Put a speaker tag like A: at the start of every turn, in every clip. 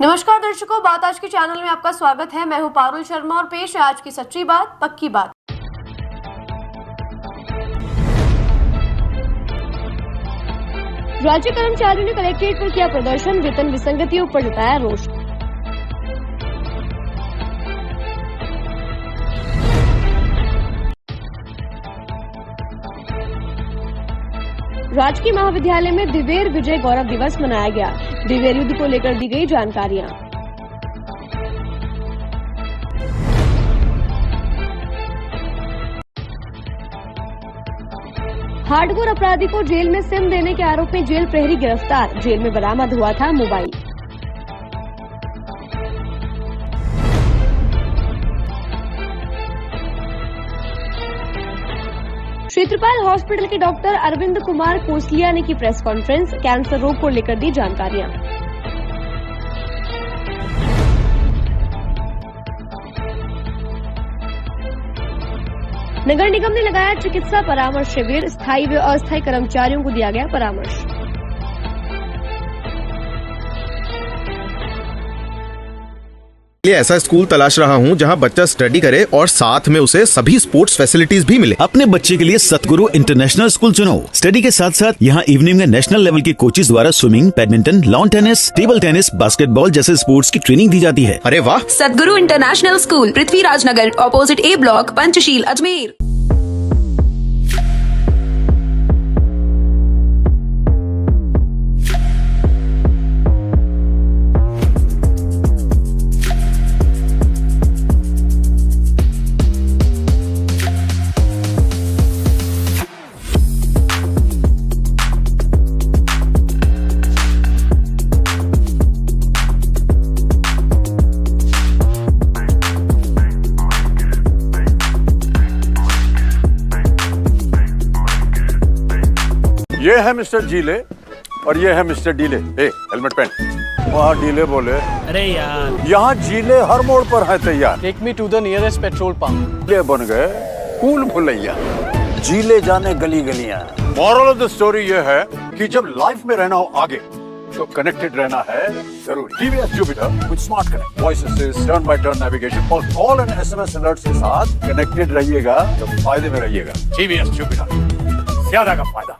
A: नमस्कार दर्शकों, बात आज के चैनल में आपका स्वागत है। मैं हूं पारुल शर्मा और पेश है आज की सच्ची बात पक्की बात। राज्य कर्मचारियों ने कलेक्ट्रेट पर किया प्रदर्शन, वेतन विसंगतियों पर जताया रोष। राजकीय महाविद्यालय में दिव्यर विजय गौरव दिवस मनाया गया। दिव्यर युद्ध को लेकर दी गई जानकारियां। हार्डकोर अपराधी को जेल में सिम देने के आरोप में जेल प्रहरी गिरफ्तार। जेल में बरामद हुआ था मोबाइल। क्षेत्रपाल हॉस्पिटल के डॉक्टर अरविंद कुमार कोसलिया ने की प्रेस कॉन्फ्रेंस। कैंसर रोग को लेकर दी जानकारियां। नगर निगम ने लगाया चिकित्सा परामर्श शिविर। स्थायी व अस्थायी कर्मचारियों को दिया गया परामर्श।
B: ऐसा स्कूल तलाश रहा हूं जहां बच्चा स्टडी करे और साथ में उसे सभी स्पोर्ट्स फैसिलिटीज भी मिले।
C: अपने बच्चे के लिए सतगुरु इंटरनेशनल स्कूल चुनो। स्टडी के साथ साथ यहां इवनिंग में नेशनल लेवल के कोचेज द्वारा swimming, badminton, lawn tennis, table tennis, basketball जैसे स्पोर्ट्स की ट्रेनिंग दी जाती है।
B: अरे वाह!
D: सतगुरु इंटरनेशनल स्कूल, पृथ्वीराज नगर, ऑपोजिट ए ब्लॉक, पंचशील, अजमेर।
E: ये है मिस्टर जीले और ये है मिस्टर डीले। हेलमेट पहन। वहाँ डीले बोले,
F: अरे यार,
E: यहाँ जीले हर मोड़ पर है तैयार।
F: Take me to the nearest petrol pump.
E: ये बन गए कूल भुलैया। जीले जाने गली गलियां। मॉरल ऑफ द स्टोरी ये है कि जब लाइफ में रहना हो आगे तो कनेक्टेड रहना है जरूरी। TVS Jupiter with smart connect, voice assist, turn by turn navigation और कॉल एंड एसएमएस अलर्ट्स के साथ कनेक्टेड रहिएगा तो फायदे में रहिएगा। टीवीएस जुपिटर, ज्यादा का फायदा।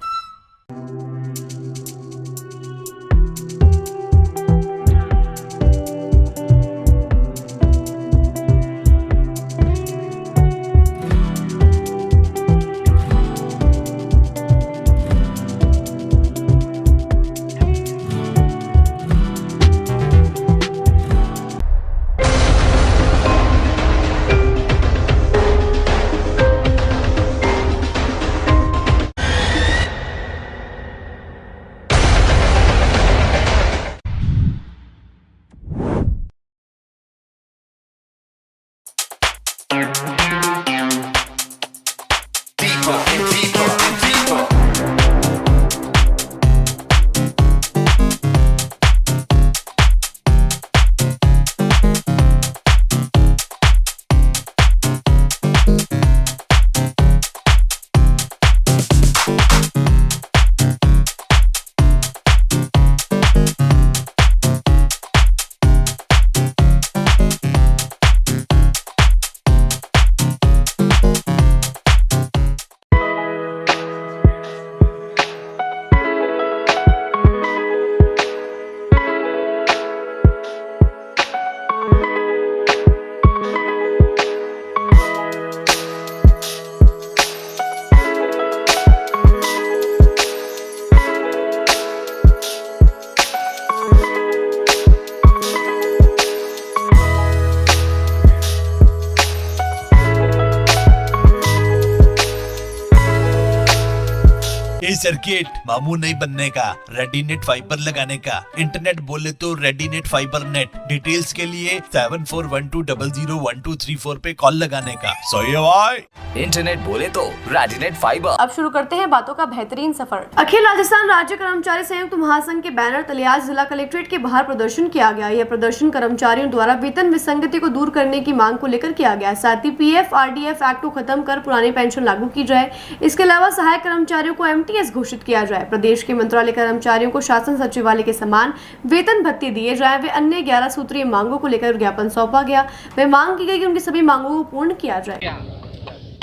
G: सर्किट मामू नहीं बनने का, रेडीनेट फाइबर लगाने का। इंटरनेट बोले तो रेडीनेट फाइबर नेट। डिटेल्स के लिए 7412001234 पे कॉल लगाने का। सही है भाई।
H: इंटरनेट बोले तो रेडीनेट फाइबर।
A: अब शुरू करते हैं बातों का बेहतरीन सफर। अखिल राजस्थान राज्य कर्मचारी संयुक्त महासंघ के बैनर तले आज जिला कलेक्ट्रेट के बाहर प्रदर्शन किया गया। यह प्रदर्शन कर्मचारियों द्वारा वेतन विसंगति को दूर करने की मांग को लेकर किया गया। साथ ही PF RDF एक्ट को खत्म कर पुरानी पेंशन लागू की जाए। इसके अलावा सहायक कर्मचारियों को MTS एमटीएस घोषित किया जाए, प्रदेश के मंत्रालय कर्मचारियों को शासन सचिवालय के समान वेतन भत्ते दिए जाए। वे अन्य 11 सूत्रीय मांगों को लेकर ज्ञापन सौंपा गया। वे मांग की गई कि उनकी सभी मांगों को पूर्ण किया जाए।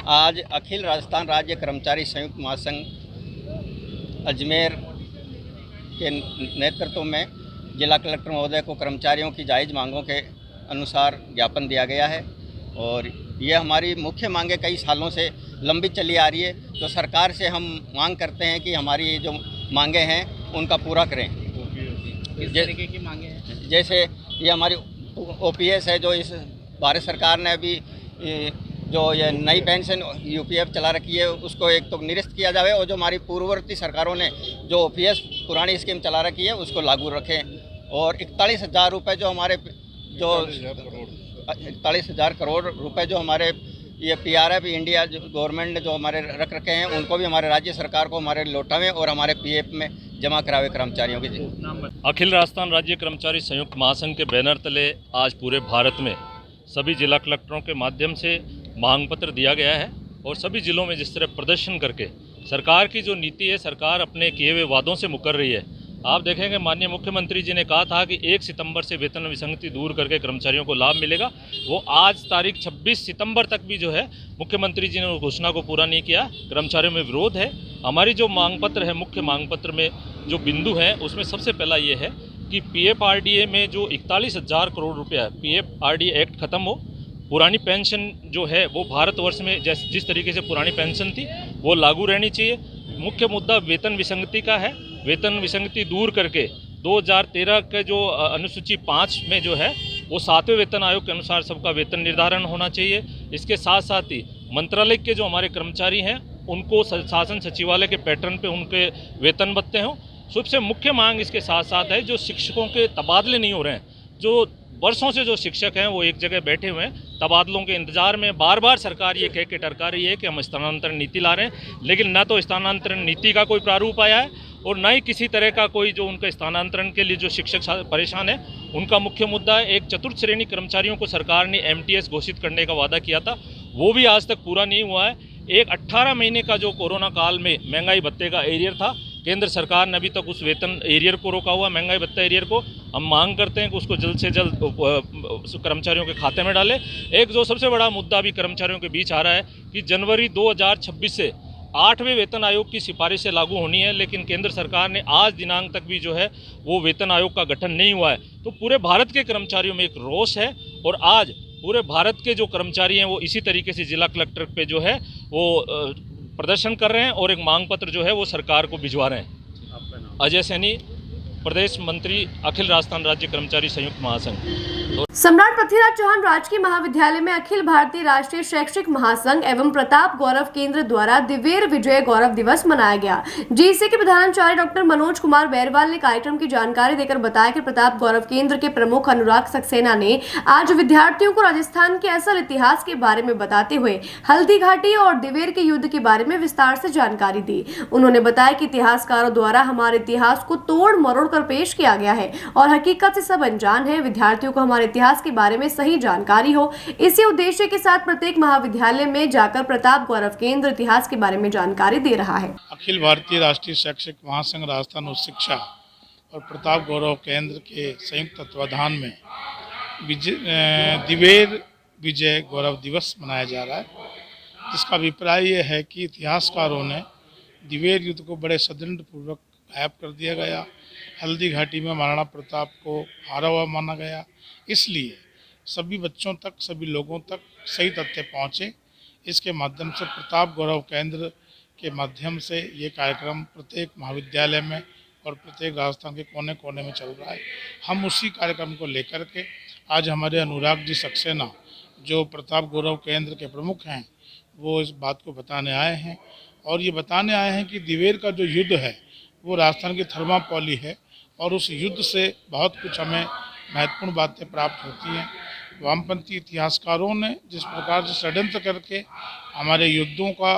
I: आज अखिल राजस्थान राज्य कर्मचारी संयुक्त महासंघ अजमेर के नेतृत्व में जिला कलेक्टर महोदय को कर्मचारियों की जायज़ मांगों के अनुसार ज्ञापन दिया गया है और ये हमारी मुख्य मांगें कई सालों से लंबित चली आ रही है। तो सरकार से हम मांग करते हैं कि हमारी जो मांगें हैं उनका पूरा करें। किस तरीके की मांगें हैं? जैसे ये हमारी ओपीएस है जो इस भारत सरकार ने अभी जो ये नई पेंशन यूपीएफ चला रखी है उसको एक तो निरस्त किया जाए और जो हमारी पूर्ववर्ती सरकारों ने जो ओपीएस पुरानी स्कीम चला रखी है उसको लागू रखें और 41,000 रुपये जो हमारे जो 41,000 करोड़ रुपए जो हमारे ये पीआरएफ इंडिया जो गवर्नमेंट ने जो हमारे रख रखे हैं उनको भी हमारे राज्य सरकार को हमारे लौटावें और हमारे पीएफ में जमा करावे कर्मचारियों की।
J: अखिल राजस्थान राज्य कर्मचारी संयुक्त महासंघ के बैनर तले आज पूरे भारत में सभी जिला कलेक्टरों के माध्यम से मांग पत्र दिया गया है और सभी जिलों में जिस तरह प्रदर्शन करके सरकार की जो नीति है, सरकार अपने किए हुए वादों से मुकर रही है। आप देखेंगे माननीय मुख्यमंत्री जी ने कहा था कि 1 सितंबर से वेतन विसंगति दूर करके कर्मचारियों को लाभ मिलेगा। वो आज तारीख 26 सितंबर तक भी जो है मुख्यमंत्री जी ने उस घोषणा को पूरा नहीं किया। कर्मचारियों में विरोध है। हमारी जो मांग पत्र है, मुख्य मांग पत्र में जो बिंदु है उसमें सबसे पहला ये है कि पीएफआरडीए में जो 41,000 करोड़ रुपया पीएफआरडीए एक्ट खत्म हो। पुरानी पेंशन जो है वो भारतवर्ष में जिस तरीके से पुरानी पेंशन थी वो लागू रहनी चाहिए। मुख्य मुद्दा वेतन विसंगति का है। वेतन विसंगति दूर करके 2013 के जो अनुसूची 5 में जो है वो 7वें वेतन आयोग के अनुसार सबका वेतन निर्धारण होना चाहिए। इसके साथ साथ ही मंत्रालय के जो हमारे कर्मचारी हैं उनको शासन सचिवालय के पैटर्न पे उनके वेतन भत्ते हों। सबसे मुख्य मांग इसके साथ साथ है जो शिक्षकों के तबादले नहीं हो रहे हैं। जो वर्षों से जो शिक्षक हैं वो एक जगह बैठे हुए हैं तबादलों के इंतजार में। बार बार सरकार ये कह के टरका रही है कि हम स्थानांतरण नीति ला रहे हैं, लेकिन ना तो स्थानांतरण नीति का कोई प्रारूप आया है और ना ही किसी तरह का कोई जो उनका स्थानांतरण के लिए जो शिक्षक परेशान है उनका मुख्य मुद्दा है। एक चतुर्थ श्रेणी कर्मचारियों को सरकार ने एमटीएस घोषित करने का वादा किया था, वो भी आज तक पूरा नहीं हुआ है। एक 18 महीने का जो कोरोना काल में महंगाई भत्ते का एरियर था, केंद्र सरकार ने अभी तक उस वेतन एरियर को रोका हुआ, महंगाई भत्ता एरियर को। हम मांग करते हैं कि उसको जल्द से जल्द कर्मचारियों के खाते में डालें। एक जो सबसे बड़ा मुद्दा अभी कर्मचारियों के बीच आ रहा है कि जनवरी 2026 से 8वें वेतन आयोग की सिफारिश से लागू होनी है, लेकिन केंद्र सरकार ने आज दिनांक तक भी जो है वो वेतन आयोग का गठन नहीं हुआ है। तो पूरे भारत के कर्मचारियों में एक रोष है और आज पूरे भारत के जो कर्मचारी हैं वो इसी तरीके से जिला कलेक्टर पे जो है वो प्रदर्शन कर रहे हैं और एक मांग पत्र जो है वो सरकार को भिजवा रहे हैं। अजय सैनी, प्रदेश मंत्री, अखिल राजस्थान राज्य कर्मचारी संयुक्त महासंघ।
A: सम्राट पृथ्वीराज चौहान राजकीय महाविद्यालय में अखिल भारतीय राष्ट्रीय शैक्षिक महासंघ एवं प्रताप गौरव केंद्र द्वारा दिव्य विजय गौरव दिवस मनाया गया। जीसी के प्रधानाचार्य डॉक्टर मनोज कुमार बैरवाल ने कार्यक्रम की जानकारी देकर बताया कि प्रताप गौरव केंद्र के प्रमुख अनुराग सक्सेना ने आज विद्यार्थियों को राजस्थान के असल इतिहास के बारे में बताते हुए हल्दी घाटी और दिवेर के युद्ध के बारे में विस्तार से जानकारी दी। उन्होंने बताया कि इतिहासकारों द्वारा हमारे इतिहास को तोड़ मरोड़ कर पेश किया गया है और हकीकत से सब अनजान है। विद्यार्थियों को हमारे इतिहास के बारे में सही जानकारी हो, इसी उद्देश्य के साथ प्रत्येक महाविद्यालय में जाकर प्रताप गौरव केंद्र इतिहास के बारे में जानकारी दे रहा है।
K: अखिल भारतीय राष्ट्रीय शैक्षिक महासंघ राजस्थान उच्च शिक्षा और प्रताप गौरव केंद्र के संयुक्त तत्वाधान में दिवेर विजय गौरव दिवस मनाया जा रहा है, जिसका अभिप्राय यह है कि इतिहासकारों ने दिवेर युद्ध को बड़े सदृढ़ पूर्वक गायब कर दिया गया। हल्दी घाटी में महाराणा प्रताप को हारा हुआ माना गया, इसलिए सभी बच्चों तक, सभी लोगों तक सही तथ्य पहुँचे। इसके माध्यम से प्रताप गौरव केंद्र के माध्यम से ये कार्यक्रम प्रत्येक महाविद्यालय में और प्रत्येक राजस्थान के कोने कोने में चल रहा है। हम उसी कार्यक्रम को लेकर के आज हमारे अनुराग जी सक्सेना जो प्रताप गौरव केंद्र के प्रमुख हैं वो इस बात को बताने आए हैं और ये बताने आए हैं कि दिवेर का जो युद्ध है वो राजस्थान की थर्मापौली है और उस युद्ध से बहुत कुछ हमें महत्वपूर्ण बातें प्राप्त होती हैं। वामपंथी इतिहासकारों ने जिस प्रकार से षड्यंत्र करके हमारे युद्धों का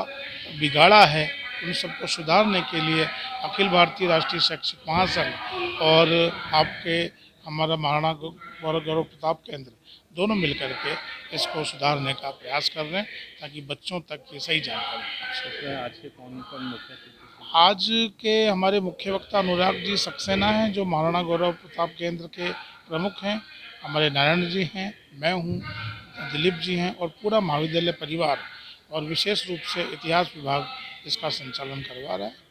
K: बिगाड़ा है, उन सबको सुधारने के लिए अखिल भारतीय राष्ट्रीय शैक्षिक महासंघ और आपके हमारा महाराणा गौरव प्रताप केंद्र दोनों मिलकर के इसको सुधारने का प्रयास कर रहे हैं ताकि बच्चों तक की सही जानकारी पहुंचे।
J: आज के कौन मुख्य
K: आज के हमारे मुख्य वक्ता अनुराग जी सक्सेना हैं, जो महाराणा गौरव प्रताप केंद्र के प्रमुख हैं, हमारे नारायण जी हैं, मैं हूँ, दिलीप जी हैं और पूरा महाविद्यालय परिवार और विशेष रूप से इतिहास विभाग इसका संचालन करवा रहा है।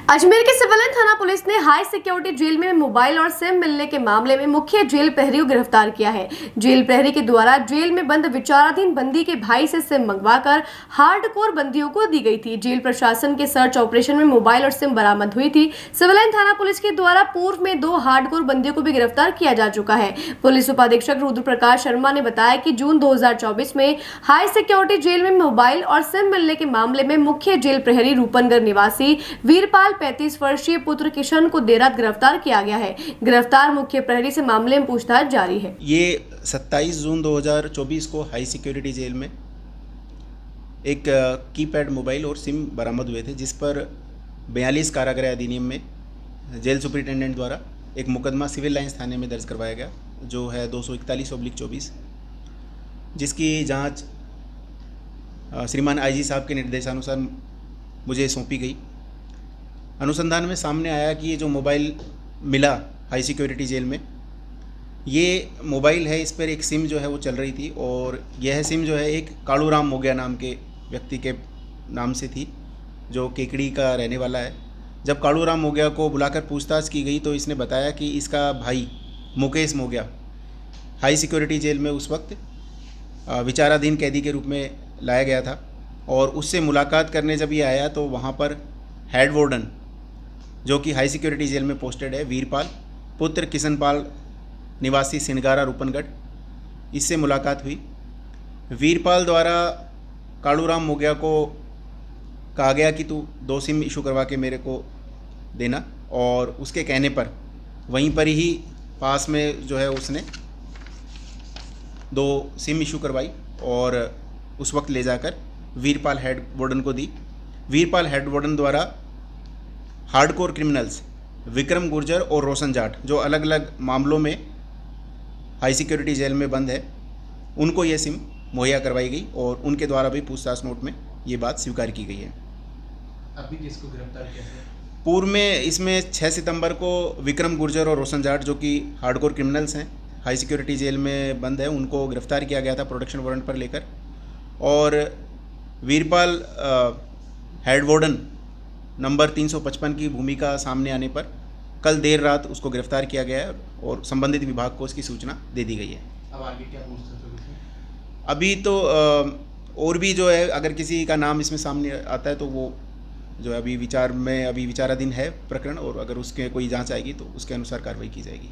A: अजमेर के सिविल लाइन थाना पुलिस ने हाई सिक्योरिटी जेल में मोबाइल और सिम मिलने के मामले में मुख्य जेल प्रहरी को गिरफ्तार किया है। जेल प्रहरी के द्वारा जेल में बंद विचाराधीन बंदी के भाई से सिम मंगवाकर हार्डकोर बंदियों को दी गई थी। जेल प्रशासन के सर्च ऑपरेशन में मोबाइल और सिम बरामद हुई थी। सिविल लाइन थाना पुलिस के द्वारा पूर्व में 2 हार्डकोर बंदियों को भी गिरफ्तार किया जा चुका है। पुलिस उपाधीक्षक रुद्र प्रकाश शर्मा ने बताया कि जून 2024 में हाई सिक्योरिटी जेल में मोबाइल और सिम मिलने के मामले में मुख्य जेल प्रहरी रूपनगर निवासी वीरपाल 35 वर्षीय पुत्र किशन को देर रात गिरफ्तार किया गया है। गिरफ्तार मुख्य प्रहरी से मामले में पूछताछ जारी है।
L: ये 27 जून 2024 को हाई सिक्योरिटी जेल में एक कीपैड मोबाइल और सिम बरामद हुए थे, जिस पर 42 कारागृह अधिनियम में जेल सुपरिटेंडेंट द्वारा एक मुकदमा सिविल लाइंस थाने में दर्ज करवाया गया, जो है 241/24, जिसकी जांच श्रीमान आईजी साहब के निर्देशानुसार मुझे सौंपी गई। अनुसंधान में सामने आया कि ये जो मोबाइल मिला हाई सिक्योरिटी जेल में, ये मोबाइल है, इस पर एक सिम जो है वो चल रही थी और यह सिम जो है एक कालूराम मोगया नाम के व्यक्ति के नाम से थी, जो केकड़ी का रहने वाला है। जब कालूराम मोगया को बुलाकर पूछताछ की गई तो इसने बताया कि इसका भाई मुकेश मोगया हाई सिक्योरिटी जेल में उस वक्त विचाराधीन कैदी के रूप में लाया गया था और उससे मुलाकात करने जब ये आया तो वहाँ पर हेड वार्डन, जो कि हाई सिक्योरिटी जेल में पोस्टेड है, वीरपाल पुत्र किशनपाल निवासी सिनगारा रूपनगढ़, इससे मुलाकात हुई। वीरपाल द्वारा कालूराम मोगया को कहा गया कि तू 2 सिम इशू करवा के मेरे को देना, और उसके कहने पर वहीं पर ही पास में जो है उसने 2 सिम इशू करवाई और उस वक्त ले जाकर वीरपाल हेड वार्डन को दी। वीरपाल हेड वार्डन द्वारा हार्डकोर क्रिमिनल्स विक्रम गुर्जर और रोशन जाट, जो अलग अलग मामलों में हाई सिक्योरिटी जेल में बंद है, उनको ये सिम मुहैया करवाई गई और उनके द्वारा भी पूछताछ नोट में ये बात स्वीकार की गई है।
M: अभी किसको गिरफ्तार किया है?
L: पूर्व में इसमें 6 सितंबर को विक्रम गुर्जर और रोशन जाट, जो कि हार्डकोर क्रिमिनल्स हैं, हाई सिक्योरिटी जेल में बंद है, उनको गिरफ्तार किया गया था प्रोटेक्शन वारंट पर लेकर। और वीरपाल हेड वार्डन नंबर 355 की भूमिका सामने आने पर कल देर रात उसको गिरफ्तार किया गया है और संबंधित विभाग को इसकी सूचना दे दी गई है।
M: अब आगे क्या पूछताछ होगी?
L: अभी तो और भी जो है, अगर किसी का नाम इसमें सामने आता है तो वो जो है अभी विचाराधीन है प्रकरण, और अगर उसके कोई जांच आएगी तो उसके अनुसार कार्रवाई की जाएगी।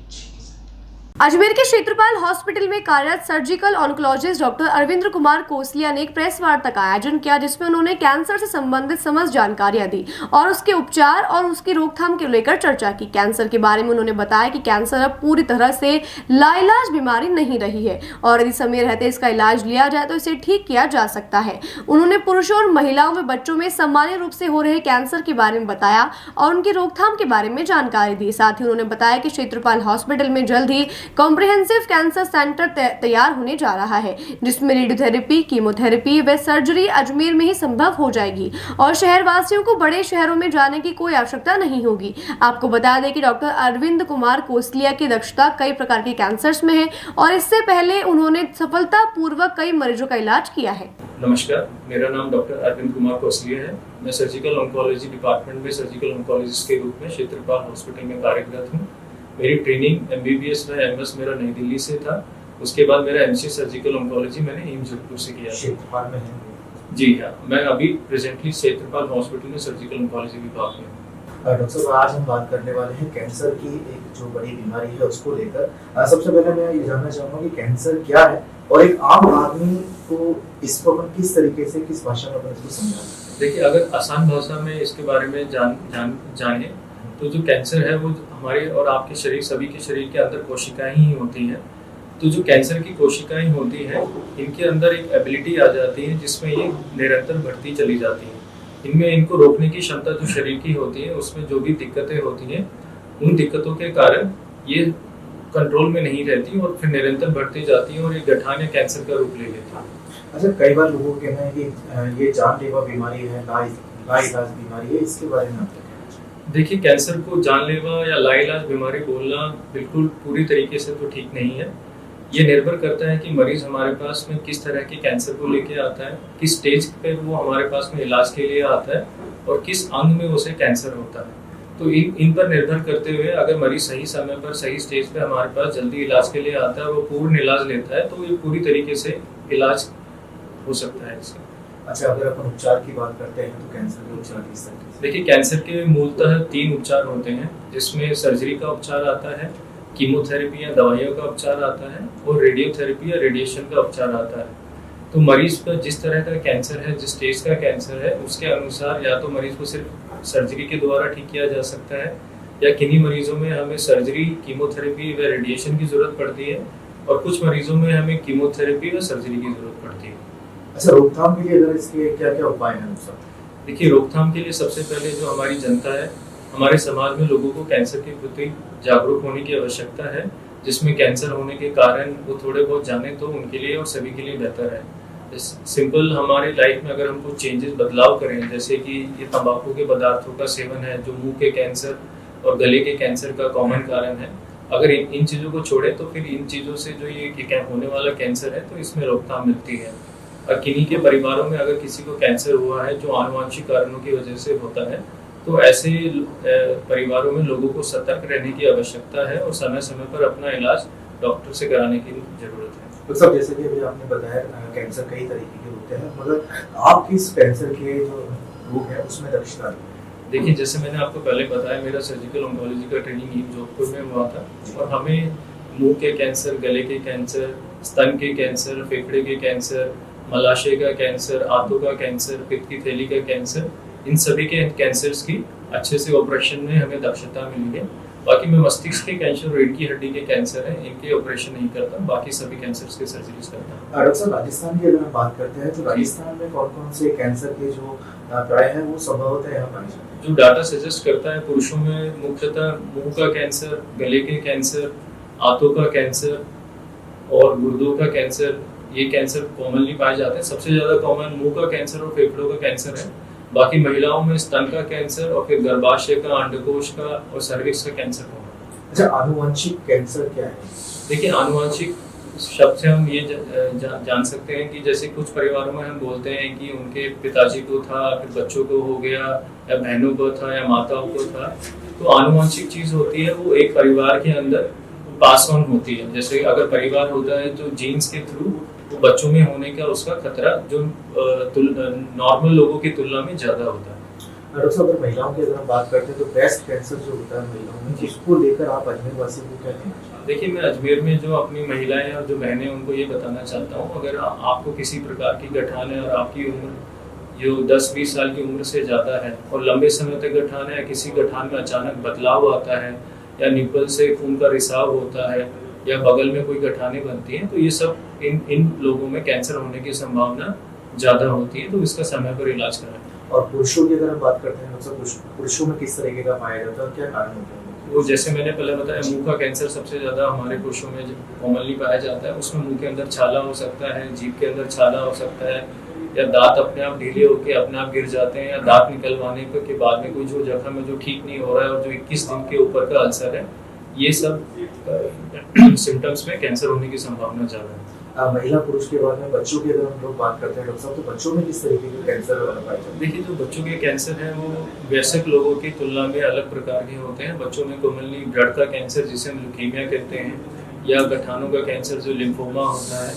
A: अजमेर के क्षेत्रपाल हॉस्पिटल में कार्यरत surgical oncologist doctor Arvind Kumar Kosaliya ने एक प्रेस वार्ता का आयोजन किया, जिसमें उन्होंने कैंसर से संबंधित समस्त जानकारियां दी और उसके उपचार और उसकी रोकथाम के लेकर चर्चा की। कैंसर के बारे में उन्होंने बताया कि कैंसर अब पूरी तरह से लाइलाज बीमारी नहीं रही है और यदि समय रहते इसका इलाज लिया जाए तो इसे ठीक किया जा सकता है। उन्होंने पुरुषों और महिलाओं में बच्चों में सामान्य रूप से हो रहे कैंसर के बारे में बताया और उनकी रोकथाम के बारे में जानकारी दी। साथ ही उन्होंने बताया कि क्षेत्रपाल हॉस्पिटल में जल्द ही कॉम्प्रिहेंसिव कैंसर सेंटर तैयार होने जा रहा है, जिसमें रेडियोथेरेपी, कीमोथेरेपी व सर्जरी अजमेर में ही संभव हो जाएगी और शहरवासियों को बड़े शहरों में जाने की कोई आवश्यकता नहीं होगी। आपको बता दें कि डॉक्टर अरविंद कुमार कोसलिया की दक्षता कई प्रकार के कैंसर्स में है और इससे पहले उन्होंने सफलतापूर्वक कई मरीजों का इलाज किया है।
N: नमस्कार, मेरा नाम डॉक्टर अरविंद कुमार कोसलिया है। मैं सर्जिकल ऑन्कोलॉजी डिपार्टमेंट में सर्जिकल ऑन्कोलॉजिस्ट के रूप में क्षेत्रपाल हॉस्पिटल में कार्यरत हूँ। मेरी ट्रेनिंग MBBS व MS मेरा नई दिल्ली से था। उसके बाद मेरा MC सर्जिकल ऑन्कोलॉजी मैंने एम्स जोधपुर से किया।
M: क्षेत्रपाल में है?
N: जी हाँ, मैं अभी प्रेजेंटली क्षेत्रपाल हॉस्पिटल में सर्जिकल ऑन्कोलॉजी विभाग में हूँ।
M: डॉक्टर साहब, आज हम बात करने वाले हैं कैंसर की एक जो बड़ी बीमारी है उसको लेकर। सबसे पहले मैं ये जानना चाहूँगा कि कैंसर क्या है और एक आम आदमी को इसको किस तरीके से, किस भाषा में इसको समझाना?
N: देखिए, अगर आसान भाषा में इसके बारे में जाने तो जो कैंसर है वो हमारे और आपके शरीर, सभी के शरीर के अंदर कोशिकाएं ही होती हैं। तो जो कैंसर की कोशिकाएं होती हैं, इनके अंदर एक एबिलिटी आ जाती है जिसमें ये निरंतर बढ़ती चली जाती हैं। इनमें इनको रोकने की क्षमता जो शरीर की होती है, उसमें जो भी दिक्कतें होती हैं, उन दिक्कतों के कारण ये कंट्रोल में नहीं रहती और फिर निरंतर बढ़ती जाती है और एक गठान या कैंसर का रूप ले लेती है।
M: अच्छा, कई बार लोगों के कहना है कि ये जानलेवा बीमारी है, लाइलाज बीमारी है, इसके बारे में आप क्या कहना चाहेंगे?
N: देखिए, कैंसर को जानलेवा या लाइलाज बीमारी बोलना बिल्कुल पूरी तरीके से तो ठीक नहीं है। ये निर्भर करता है कि मरीज हमारे पास में किस तरह के कैंसर को लेके आता है, किस स्टेज पे वो हमारे पास में इलाज के लिए आता है और किस अंग में उसे कैंसर होता है। तो इन पर निर्भर करते हुए अगर मरीज सही समय पर सही स्टेज पे हमारे पास जल्दी इलाज के लिए आता है, वो पूर्ण इलाज लेता है, तो ये पूरी तरीके से इलाज हो सकता है इसका।
M: अच्छा, अगर अपन उपचार की बात करते हैं तो कैंसर के उपचार किस तरह से?
N: देखिए, कैंसर के मूलतः 3 उपचार होते हैं, जिसमें सर्जरी का उपचार आता है, कीमोथेरेपी या दवाइयों का उपचार आता है और रेडियोथेरेपी या रेडिएशन का उपचार आता है। तो मरीज पर जिस तरह का कैंसर है, जिस स्टेज का कैंसर है, उसके अनुसार या तो मरीज को सिर्फ सर्जरी के द्वारा ठीक किया जा सकता है या किन्हीं मरीजों में हमें सर्जरी, कीमोथेरेपी व रेडिएशन की जरूरत पड़ती है और कुछ मरीजों में हमें कीमोथेरेपी व सर्जरी की जरूरत पड़ती है।
M: अच्छा, रोकथाम के लिए अगर इसके क्या क्या उपाय हैं?
N: देखिए, रोकथाम के लिए सबसे पहले जो हमारी जनता है, हमारे समाज में लोगों को कैंसर के प्रति जागरूक होने की आवश्यकता है, जिसमें कैंसर होने के कारण वो थोड़े बहुत जाने तो उनके लिए और सभी के लिए बेहतर है। सिंपल हमारी लाइफ में अगर हम कुछ चेंजेस बदलाव करें, जैसे कि ये तंबाकू के पदार्थों का सेवन है जो मुंह के कैंसर और गले के कैंसर का कॉमन कारण है, अगर इन चीज़ों को छोड़े तो फिर इन चीज़ों से जो ये होने वाला कैंसर है तो इसमें रोकथाम मिलती है। और किन्हीं के परिवारों में अगर किसी को कैंसर हुआ है जो आनुवंशिक कारणों की वजह से होता है, तो ऐसे परिवारों में लोगों को सतर्क रहने की आवश्यकता है और समय समय पर अपना इलाज डॉक्टर से कराने की जरूरत है।
M: तो सब जैसे कि अभी आपने बताया, कैंसर कई तरीके के होते हैं, मगर आप किस कैंसर के जो रोग है उसमें दक्षता है?
N: देखिए, जैसे मैंने आपको पहले बताया, मेरा सर्जिकल ऑन्कोलॉजी का ट्रेनिंग जोधपुर में हुआ था और हमें मुंह के कैंसर, गले के कैंसर, स्तन के कैंसर, फेफड़े के कैंसर, मलाशय का कैंसर, आंतों का कैंसर, पित्त की थैली का कैंसर, इन सभी के कैंसर्स की अच्छे से ऑपरेशन में हमें दक्षता मिली है। बाकी मैं मस्तिष्क के कैंसर, रीढ़ की हड्डी के कैंसर है, इनके ऑपरेशन नहीं करता, बाकी सभी कैंसर्स के सर्जरीज करता हूँ।
M: डॉक्टर साहब, राजस्थान की अगर हम बात करते हैं तो राजस्थान में कौन कौन से कैंसर के जो प्राय है वो संभवतः यहाँ पाए जाते हैं?
N: जो डाटा सजेस्ट करता है, पुरुषों में मुख्यतः मुंह का कैंसर, गले के कैंसर, आंतों का कैंसर और गुर्दों का कैंसर, ये कैंसर कॉमनली पाए जाते हैं। सबसे ज्यादा कॉमन मुंह का कैंसर और फेफड़ों का कैंसर है। बाकी महिलाओं में स्तन का कैंसर और फिर गर्भाशय का, अंडकोश का और सर्विक्स का कैंसर होगा।
M: अच्छा, आनुवंशिक कैंसर क्या है?
N: देखिए, आनुवंशिक शब्द से हम ये जान सकते हैं कि जैसे कुछ परिवारों में हम बोलते हैं कि उनके पिताजी को था, फिर बच्चों को हो गया, या बहनों को था या माताओं को था। तो आनुवंशिक चीज होती है वो एक परिवार के अंदर पास ऑन होती है। जैसे अगर परिवार होता है तो जीन्स के थ्रू वो बच्चों में होने का उसका खतरा जो नॉर्मल लोगों की तुलना में ज्यादा होता है।
M: डॉक्टर साहब, अगर महिलाओं की अगर हम बात करते हैं तो ब्रेस्ट कैंसर जो होता है महिलाओं में, जिसको लेकर आप अजमेर वासी को क्या कहना चाहते हैं?
N: देखिए, मैं अजमेर में जो अपनी महिलाएं और जो बहनें उनको ये बताना चाहता हूँ, अगर आपको किसी प्रकार की गठान है और आपकी उम्र जो 10-20 साल की उम्र से ज़्यादा है और लंबे समय तक गठान है या किसी गठान में अचानक बदलाव आता है या निप्पल से खून का रिसाव होता है या बगल में कोई गठाने बनती हैं, तो ये सब इन लोगों में कैंसर होने की संभावना ज़्यादा होती है, तो इसका समय पर इलाज कराएं।
M: और पुरुषों की अगर हम बात करते हैं, मतलब पुरुषों में किस तरीके का पाया जाता है और क्या कारण होता है?
N: वो जैसे मैंने पहले बताया, मुंह का कैंसर सबसे ज़्यादा हमारे पुरुषों में कॉमनली पाया जाता है। उसमें मुंह के अंदर छाला हो सकता है, जीभ के अंदर छाला हो सकता है, या दांत अपने आप ढीले होकर अपने आप गिर जाते हैं, या दांत निकलवाने के बाद में कोई जो जख्म है जो ठीक नहीं हो रहा है और जो 21 दिन के ऊपर का अल्सर है, ये सब सिम्टम्स में कैंसर होने की संभावना ज़्यादा है।
M: महिला पुरुष के बाद में बच्चों की अगर हम लोग बात करते हैं डॉक्टर साहब, तो बच्चों में किस तरीके के कैंसर पाए जाते हैं?
N: देखिए, जो बच्चों के कैंसर हैं वो वयस्क लोगों की तुलना में अलग प्रकार के होते हैं। बच्चों में कॉमनली ब्लड का कैंसर जिसे हम ल्यूकीमिया कहते हैं, या गठानों का कैंसर जो लिम्फोमा होता है,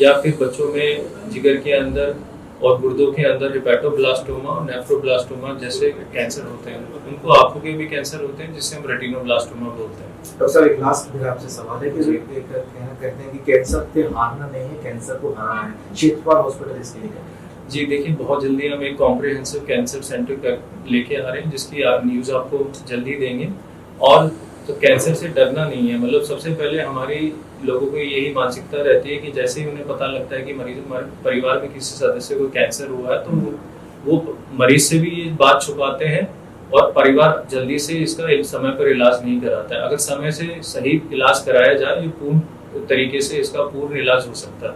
N: या फिर बच्चों में जिगर के अंदर और गुर्दों के अंदर हेपेटोब्लास्टोमा और नेफ्रोब्लास्टोमा जैसे कैंसर होते हैं। उनको आंखों के भी कैंसर होते हैं जिससे हम रेटिनोब्लास्टोमा बोलते हैं।
M: डॉक्टर साहब, एक लास्ट मेरा आपसे सवाल है कि कहते हैं कि कैंसर से हारना नहीं है, कैंसर को हराना है। शेखपाल हॉस्पिटल इसके लिए
N: जी, देखिए, बहुत जल्दी हम एक कॉम्प्रिहेंसिव कैंसर सेंटर लेके आ रहे हैं, जिसकी न्यूज़ आपको जल्दी देंगे। और तो कैंसर से डरना नहीं है, मतलब सबसे पहले हमारी लोगों को यही मानसिकता रहती है कि जैसे ही उन्हें पता लगता है कि मरीज हमारे परिवार में किसी सदस्य को कैंसर हुआ है, तो वो मरीज से भी ये बात छुपाते हैं और परिवार जल्दी से इसका एक समय पर इलाज नहीं कराता है। अगर समय से सही इलाज कराया जाए, ये पूर्ण तरीके से इसका पूर्ण इलाज हो सकता है।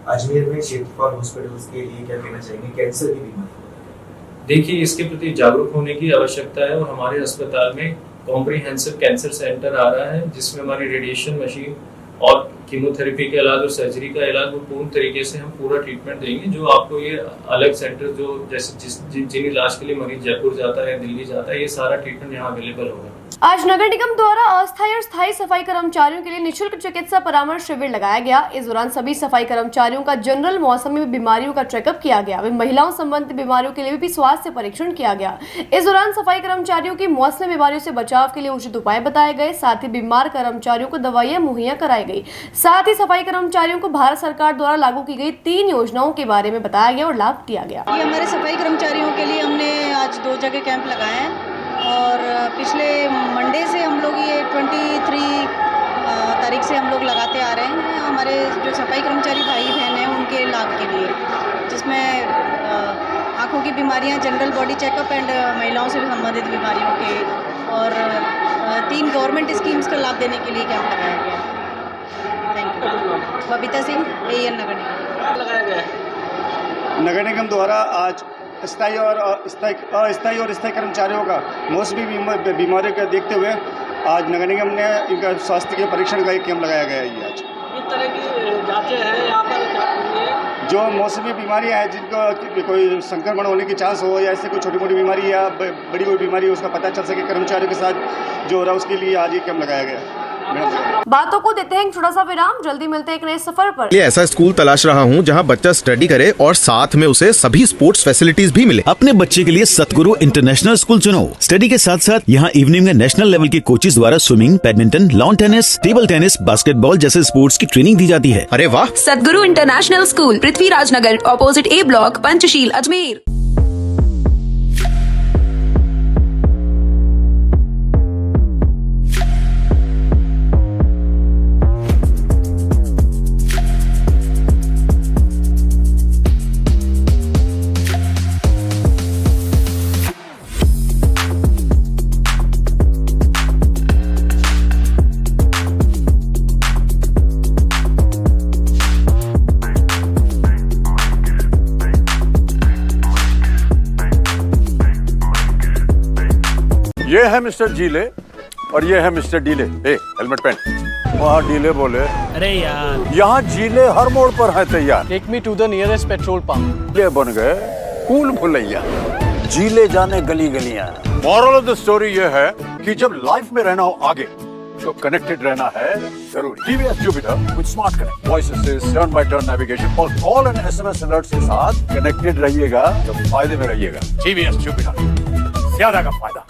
M: अजमेर में शेखपाल हॉस्पिटल के लिए क्या कहना चाहेंगे कैंसर की बीमारी?
N: देखिए, इसके प्रति जागरूक होने की आवश्यकता है और हमारे अस्पताल में कॉम्प्रिहेंसिव कैंसर सेंटर आ रहा है, जिसमें हमारी रेडिएशन मशीन और कीमोथेरेपी का इलाज और सर्जरी का इलाज वो पूर्ण तरीके से हम पूरा ट्रीटमेंट देंगे। जो आपको ये अलग सेंटर जो जैसे जिन इलाज के लिए मरीज जयपुर जाता है, दिल्ली जाता है, ये सारा ट्रीटमेंट यहाँ अवेलेबल होगा।
A: आज नगर निगम द्वारा अस्थायी और स्थायी सफाई कर्मचारियों के लिए निःशुल्क चिकित्सा परामर्श शिविर लगाया गया। इस दौरान सभी सफाई कर्मचारियों का जनरल मौसमी बीमारियों का चेकअप किया गया। वहीं महिलाओं संबंधित बीमारियों के लिए भी स्वास्थ्य परीक्षण किया गया। इस दौरान सफाई कर्मचारियों की मौसमी बीमारियों से बचाव के लिए उचित उपाय बताए गए। साथ ही बीमार कर्मचारियों को दवाइयां मुहैया कराई गई। साथ ही सफाई कर्मचारियों को भारत सरकार द्वारा लागू की गई 3 योजनाओं के बारे में बताया गया और लाभ दिया गया।
O: ये हमारे सफाई कर्मचारियों के लिए हमने आज 2 जगह कैंप लगाए हैं और पिछले मंडे से हम लोग ये 23 तारीख से हम लोग लगाते आ रहे हैं हमारे जो सफाई कर्मचारी भाई बहन हैं उनके लाभ के लिए, जिसमें आँखों की बीमारियां, जनरल बॉडी चेकअप एंड महिलाओं से संबंधित बीमारियों के और 3 गवर्नमेंट स्कीम्स का लाभ देने के लिए कैंप लगाया गया। Thank you. Babita Singh, AN नगर निगम।
P: लगाया गया है
Q: नगर निगम द्वारा आज अस्थायी और स्थायी कर्मचारियों का मौसमी बीमारियों को देखते हुए आज नगर निगम ने इनका स्वास्थ्य के परीक्षण का एक कैंप लगाया गया है। आज
P: इस तरह की जांचें हैं यहाँ पर
Q: जो मौसमी बीमारियाँ हैं, जिनको कोई संक्रमण होने की चांस हो या ऐसे कोई छोटी मोटी बीमारी या बड़ी कोई बीमारी हो, उसका पता चल सके कर्मचारियों के साथ जो हो रहा है, उसके लिए आज ये कैंप लगाया गया है।
A: बातों को देते हैं एक छोटा सा विराम। जल्दी मिलते हैं एक नए सफर पर।
B: ये ऐसा स्कूल तलाश रहा हूँ जहाँ बच्चा स्टडी करे और साथ में उसे सभी स्पोर्ट्स फैसिलिटीज भी मिले।
C: अपने बच्चे के लिए सतगुरु इंटरनेशनल स्कूल चुनो। स्टडी के साथ साथ यहाँ इवनिंग में नेशनल लेवल के कोचेज द्वारा swimming, badminton, lawn tennis, table tennis, basketball जैसे स्पोर्ट्स की ट्रेनिंग दी जाती है।
B: अरे वाह!
D: सतगुरु international school, Prithviraj Nagar, opposite A block, Panchsheel, Ajmer.
E: ये है मिस्टर जीले और ये है मिस्टर डीले। हेलमेट पहन। वहाँ डीले बोले,
F: अरे यार,
E: यहाँ जीले हर मोड़ पर है तैयार।
F: Take me to the nearest petrol pump.
E: ये बन गए कूल भुलैया। जीले जाने गली गलियां। मॉरल ऑफ द स्टोरी ये है कि जब लाइफ में रहना हो आगे तो कनेक्टेड रहना है जरूरी। TVS Jupiter with smart connect, voice assist, turn by turn navigation और कॉल एंड SMS अलर्ट्स के साथ कनेक्टेड रहिएगा तो फायदे में रहिएगा। TVS Jupiter, ज्यादा का फायदा।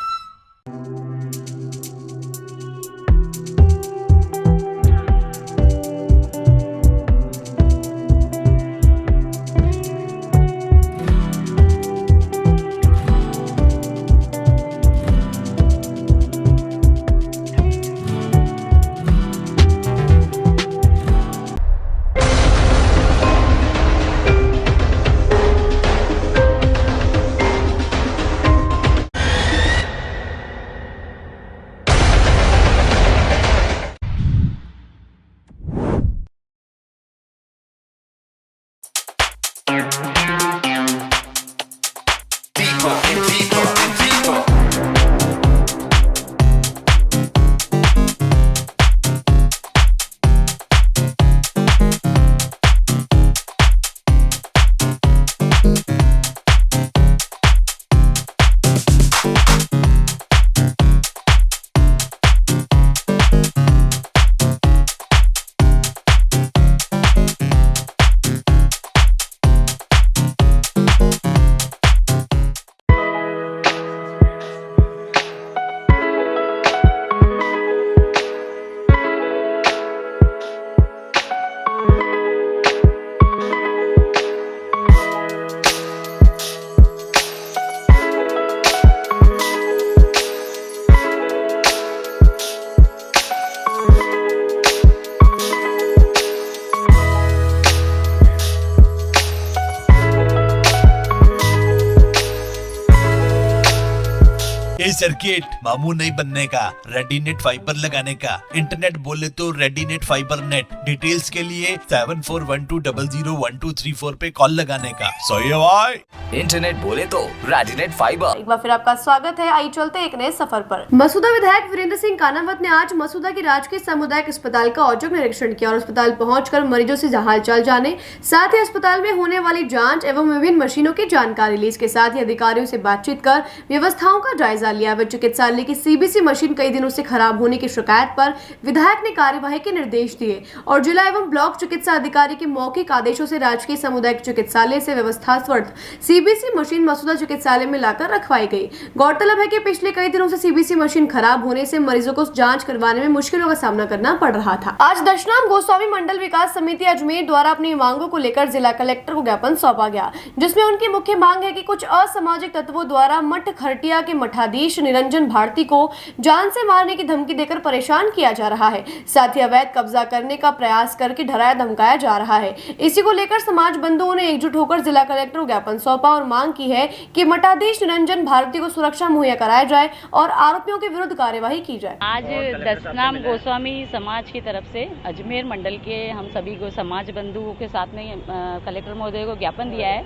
G: सर्किट, मामू नहीं बनने का, रेडीनेट फाइबर लगाने का, इंटरनेट बोले तो रेडीनेट फाइबर नेट। डिटेल्स के लिए 7412001234 पे कॉल लगाने का। सही है भाई।
H: इंटरनेट बोले तो रेडिनेट फाइबर।
A: एक बार फिर आपका स्वागत है। आइए चलते एक नए सफर पर। मसूदा विधायक वीरेंद्र सिंह कानावत ने आज मसूदा के राजकीय सामुदायिक अस्पताल का औचक निरीक्षण किया और अस्पताल पहुंचकर मरीजों से हालचाल जाने, साथ ही अस्पताल में होने वाली जांच एवं विभिन्न मशीनों की जानकारी ली। इसके साथ ही अधिकारियों से बातचीत कर व्यवस्थाओं का जायजा लिया। वे चिकित्सालय की सीबीसी मशीन कई दिनों से खराब होने की शिकायत पर विधायक ने कार्यवाही के निर्देश दिए और जिला एवं ब्लॉक चिकित्सा अधिकारी के मौखिक आदेशों से राजकीय सामुदायिक चिकित्सालय से व्यवस्थास्वर्त सीबीसी मशीन मसूदा चिकित्सालय में लाकर रखवाई गई। गौरतलब है कि पिछले कई दिनों से सीबीसी मशीन खराब होने से मरीजों को जांच करवाने में मुश्किलों का सामना करना पड़ रहा था। आज दशनाम गोस्वामी मंडल विकास समिति अजमेर द्वारा अपनी मांगों को लेकर जिला कलेक्टर को ज्ञापन सौंपा गया, जिसमें उनकी मुख्य मांग है कि कुछ असामाजिक तत्वों द्वारा मठ खरटिया के मठाधीश निरंजन भारती को जान से मारने की धमकी देकर परेशान किया जा रहा है। साथ ही अवैध कब्जा करने का प्रयास करके डराया धमकाया जा रहा है। इसी को लेकर समाज बंधुओं ने एकजुट होकर जिला कलेक्टर को ज्ञापन सौंपा और मांग की है कि मठाधीश निरंजन भारती को सुरक्षा मुहैया कराया जाए और आरोपियों के विरुद्ध कार्यवाही की जाए।
R: आज दशनाम गोस्वामी समाज की तरफ से अजमेर मंडल के हम सभी को समाज बंधुओं के साथ में कलेक्टर महोदय को ज्ञापन दिया है।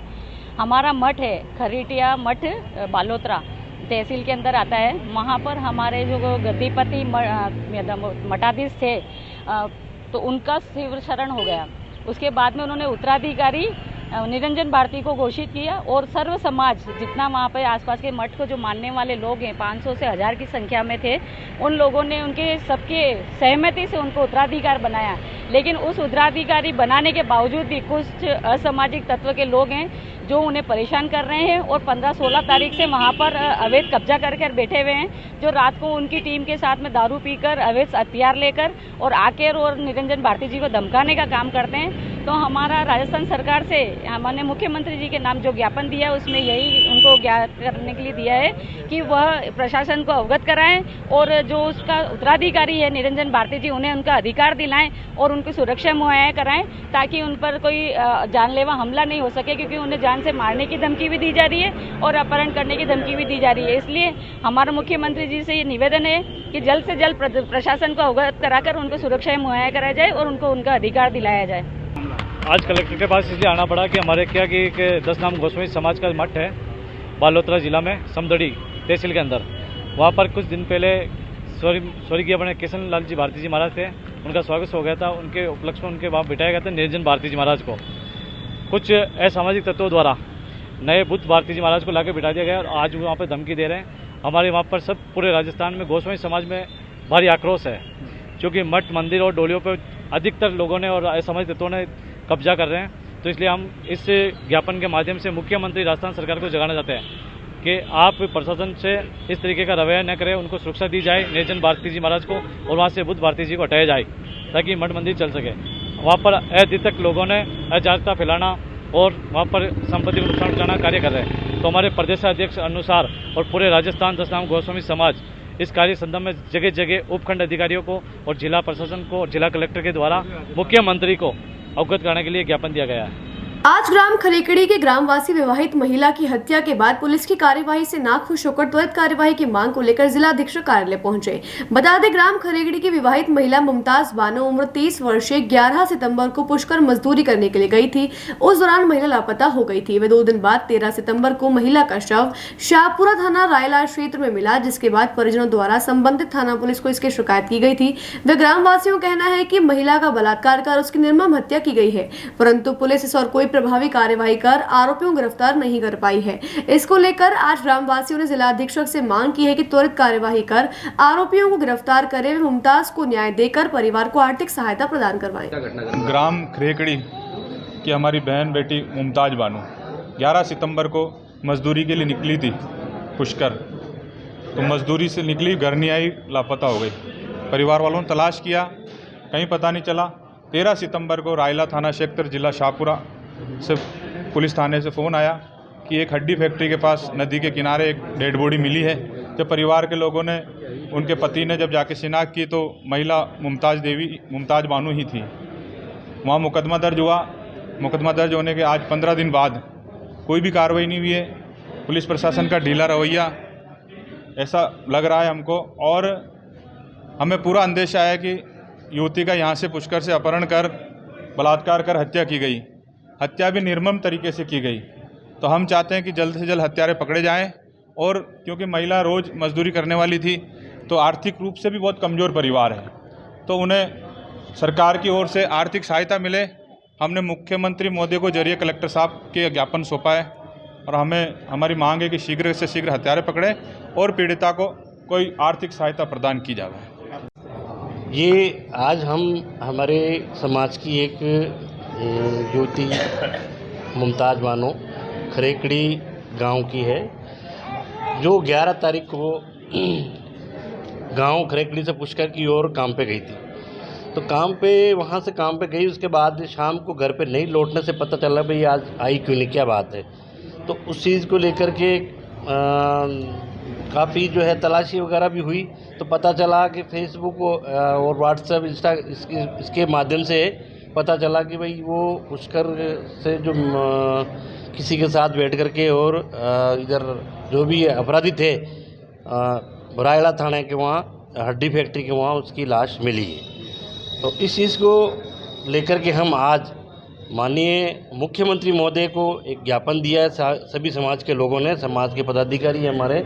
R: हमारा मठ है खरीटिया मठ बालोतरा तहसील के अंदर आता है। वहाँ पर हमारे जो गद्दीपति मठाधीश थे तो उनका शिव शरण हो गया। उसके बाद में उन्होंने उत्तराधिकारी निरंजन भारती को घोषित किया और सर्व समाज जितना वहाँ पे आसपास के मठ को जो मानने वाले लोग हैं 500 से 1000 की संख्या में थे, उन लोगों ने उनके सबके सहमति से उनको उत्तराधिकारी बनाया। लेकिन उस उत्तराधिकारी बनाने के बावजूद भी कुछ असामाजिक तत्व के लोग हैं जो उन्हें परेशान कर रहे हैं और 15-16 तारीख से वहाँ पर अवैध कब्जा कर बैठे हुए हैं, जो रात को उनकी टीम के साथ में दारू पीकर अवैध हथियार लेकर और आकर और निरंजन भारती जी को धमकाने का काम करते हैं। तो हमारा राजस्थान सरकार से हमने मुख्यमंत्री जी के नाम जो ज्ञापन दिया है उसमें यही उनको ज्ञात करने के लिए दिया है कि वह प्रशासन को अवगत कराएं और जो उसका उत्तराधिकारी है निरंजन भारती जी उन्हें उनका अधिकार दिलाएं और उनकी सुरक्षा मुहैया कराएं ताकि उन पर कोई जानलेवा हमला नहीं हो सके, क्योंकि उन्हें जान से मारने की धमकी भी दी जा रही है और अपहरण करने की धमकी भी दी जा रही है। इसलिए हमारा मुख्यमंत्री जी से ये निवेदन है कि जल्द से जल्द प्रशासन को अवगत कराकर उनको सुरक्षा मुहैया कराया जाए और उनको उनका अधिकार दिलाया जाए।
F: आज कलेक्टर के पास इसलिए आना पड़ा कि हमारे क्या कि दशनाम गोस्वामी समाज का मठ है बालोतरा जिला में समदड़ी तहसील के अंदर। वहाँ पर कुछ दिन पहले स्वर्गीय अपने किशन लाल जी भारती जी महाराज थे, उनका स्वागत हो गया था। उनके उपलक्ष्य में उनके वहाँ बिठाया गया था निरंजन भारती जी महाराज को। कुछ असामाजिक तत्वों द्वारा नए बुद्ध भारती जी महाराज को लाके बिठा दिया गया और आज वहाँ पर धमकी दे रहे हैं। हमारे वहाँ पर सब पूरे राजस्थान में गोस्वामी समाज में भारी आक्रोश है, क्योंकि मठ मंदिर और डोलियों पर अधिकतर लोगों ने और असामाजिक तत्वों ने कब्जा कर रहे हैं। तो इसलिए हम इस ज्ञापन के माध्यम से मुख्यमंत्री राजस्थान सरकार को जगाना चाहते हैं कि आप प्रशासन से इस तरीके का रवैया न करें, उनको सुरक्षा दी जाए निरंजन भारती जी महाराज को और वहाँ से बुद्ध भारती जी को हटाया जाए ताकि मठ मंदिर चल सके। वहाँ पर अतिथक लोगों ने अजागरूकता फैलाना और वहाँ पर संपत्ति को नुकसान पहुँचाना कार्य कर रहे हैं। तो हमारे प्रदेशाध्यक्ष अनुसार और पूरे राजस्थान दशनाम गोस्वामी समाज इस कार्य संदर्भ में जगह जगह उपखंड अधिकारियों को और जिला प्रशासन को और जिला कलेक्टर के द्वारा मुख्यमंत्री को अवगत कराने के लिए ज्ञापन दिया गया है।
A: आज ग्राम खरेकड़ी के ग्रामवासी विवाहित महिला की हत्या के बाद पुलिस की कार्यवाही से नाखुश होकर त्वरित कार्यवाही की मांग को लेकर जिला अधीक्षक कार्यालय पहुंचे। बता दें, ग्राम खरेकड़ी की विवाहित महिला मुमताज बानो उम्र 30 वर्षीय 11 सितंबर को पुष्कर मजदूरी करने के लिए गई थी। उस दौरान महिला लापता हो गई थी। वे 2 दिन बाद 13 सितंबर को महिला का शव शाहपुरा थाना रायला क्षेत्र में मिला, जिसके बाद परिजनों द्वारा संबंधित थाना पुलिस को इसकी शिकायत की गई थी। वे ग्रामवासियों का कहना है कि महिला का बलात्कार कर उसकी निर्मम हत्या की गई है, परंतु पुलिस इस और कोई प्रभावी कार्यवाही कर आरोपियों को गिरफ्तार नहीं कर पाई है। इसको लेकर आज ग्रामवासियों ने जिला अधीक्षक से मांग की है कि त्वरित कार्यवाही कर आरोपियों को गिरफ्तार करे व मुमताज को न्याय देकर परिवार को आर्थिक सहायता प्रदान करवाएं।
S: ग्राम खरेकड़ी की हमारी बहन बेटी मुमताज बानो 11 सितंबर को मजदूरी के लिए निकली थी पुष्कर, तो मजदूरी से निकली, घर नहीं आई, लापता हो गई। परिवार वालों ने तलाश किया, कहीं पता नहीं चला। 13 सितंबर को रायला थाना क्षेत्र जिला शाहपुरा से पुलिस थाने से फ़ोन आया कि एक हड्डी फैक्ट्री के पास नदी के किनारे एक डेड बॉडी मिली है। जब परिवार के लोगों ने, उनके पति ने जब जाके शिनाख्त की तो महिला मुमताज बानो ही थी। वहाँ मुकदमा दर्ज हुआ। मुकदमा दर्ज होने के आज 15 दिन बाद कोई भी कार्रवाई नहीं हुई है। पुलिस प्रशासन का ढीला रवैया, ऐसा लग रहा है हमको। और हमें पूरा अंदेशा है कि युवती का यहाँ से पुष्कर से अपहरण कर बलात्कार कर हत्या की गई, हत्या भी निर्मम तरीके से की गई। तो हम चाहते हैं कि जल्द से जल्द हत्यारे पकड़े जाएं। और क्योंकि महिला रोज़ मजदूरी करने वाली थी तो आर्थिक रूप से भी बहुत कमज़ोर परिवार है, तो उन्हें सरकार की ओर से आर्थिक सहायता मिले। हमने मुख्यमंत्री महोदय को जरिए कलेक्टर साहब के ज्ञापन सौंपा है और हमारी मांग है कि शीघ्र से शीघ्र हत्यारे पकड़े और पीड़िता को कोई आर्थिक सहायता प्रदान की जाए।
P: ये आज हम हमारे समाज की एक युवती मुमताज़ बानो खरेकड़ी गांव की है, जो 11 तारीख को गांव खरेकड़ी से पुष्कर की ओर काम पे गई थी। तो वहाँ से काम पे गई, उसके बाद शाम को घर पे नहीं लौटने से पता चला भाई आज आई क्यों नहीं, क्या बात है। तो उस चीज़ को लेकर के काफ़ी जो है तलाशी वगैरह भी हुई, तो पता चला कि फेसबुक और व्हाट्सएप इंस्टा इसके माध्यम से पता चला कि भाई वो पुष्कर से जो किसी के साथ बैठ कर के और इधर जो भी अपराधी थे रायला थाने के वहाँ हड्डी फैक्ट्री के वहाँ उसकी लाश मिली है। तो इस चीज़ को लेकर के हम आज माननीय मुख्यमंत्री महोदय को एक ज्ञापन दिया है, सभी समाज के लोगों ने, समाज के पदाधिकारी हमारे।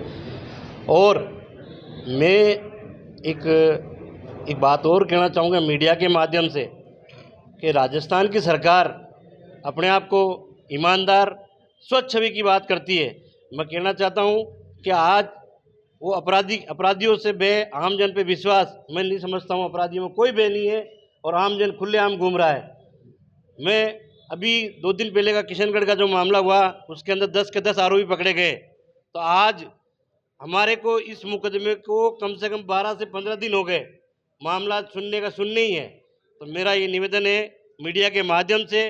P: और मैं एक बात और कहना चाहूँगा मीडिया के माध्यम से कि राजस्थान की सरकार अपने आप को ईमानदार स्वच्छ छवि की बात करती है। मैं कहना चाहता हूँ कि आज वो अपराधियों से आम जन पे विश्वास मैं नहीं समझता हूँ। अपराधियों में कोई भय नहीं है और आम जन खुलेआम घूम रहा है। मैं अभी 2 दिन पहले का किशनगढ़ का जो मामला हुआ उसके अंदर 10 के 10 आरोपी पकड़े गए। तो आज हमारे को इस मुकदमे को कम से कम 12 से 15 दिन हो गए, मामला सुनने ही है। तो मेरा ये निवेदन है मीडिया के माध्यम से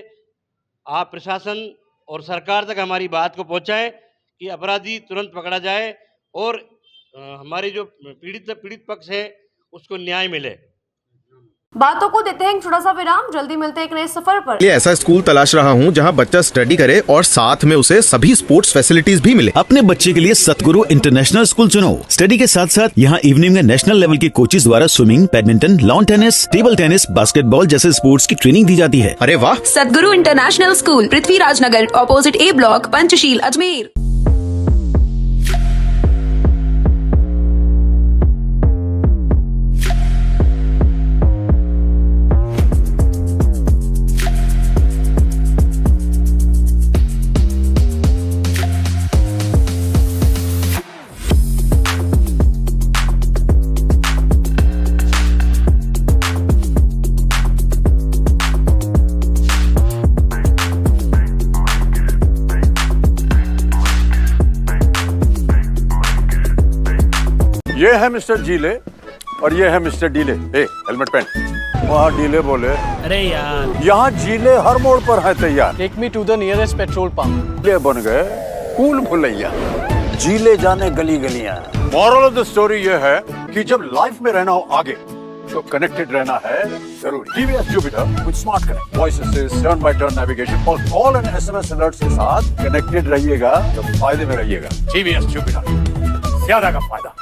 P: आप प्रशासन और सरकार तक हमारी बात को पहुंचाएं कि अपराधी तुरंत पकड़ा जाए और हमारी जो पीड़ित पक्ष है उसको न्याय मिले।
A: बातों को देते हैं एक छोटा सा विराम, जल्दी मिलते हैं एक नए सफर पर।
B: ये ऐसा स्कूल तलाश रहा हूँ जहाँ बच्चा स्टडी करे और साथ में उसे सभी स्पोर्ट्स फैसिलिटीज भी मिले।
C: अपने बच्चे के लिए सतगुरु इंटरनेशनल स्कूल चुनो। स्टडी के साथ साथ यहाँ इवनिंग में नेशनल लेवल के कोचेज द्वारा swimming, badminton, lawn tennis, table tennis, basketball जैसे स्पोर्ट्स की ट्रेनिंग दी जाती है।
B: अरे वाह!
D: सतगुरु इंटरनेशनल स्कूल, पृथ्वीराज नगर, ऑपोजिट ए ब्लॉक, पंचशील, अजमेर।
E: ये है मिस्टर जीले और ये है मिस्टर डीले। हेलमेट पहन। वहाँ डीले बोले
P: अरे यार,
E: यहाँ जीले हर मोड़ पर है तैयार।
P: Take me to the nearest petrol pump.
E: ये बन गए कूल भुलैया। जीले जाने गली गलियां। मॉरल ऑफ द स्टोरी ये है कि जब लाइफ में रहना हो आगे तो कनेक्टेड रहना है जरूरी। TVS Jupiter with smart connect, voice assist, turn by turn navigation और कॉल एंड एसएमएस अलर्ट्स के साथ कनेक्टेड रहिएगा तो फायदे में रहिएगा। टीवीएस जुपिटर, ज्यादा का फायदा।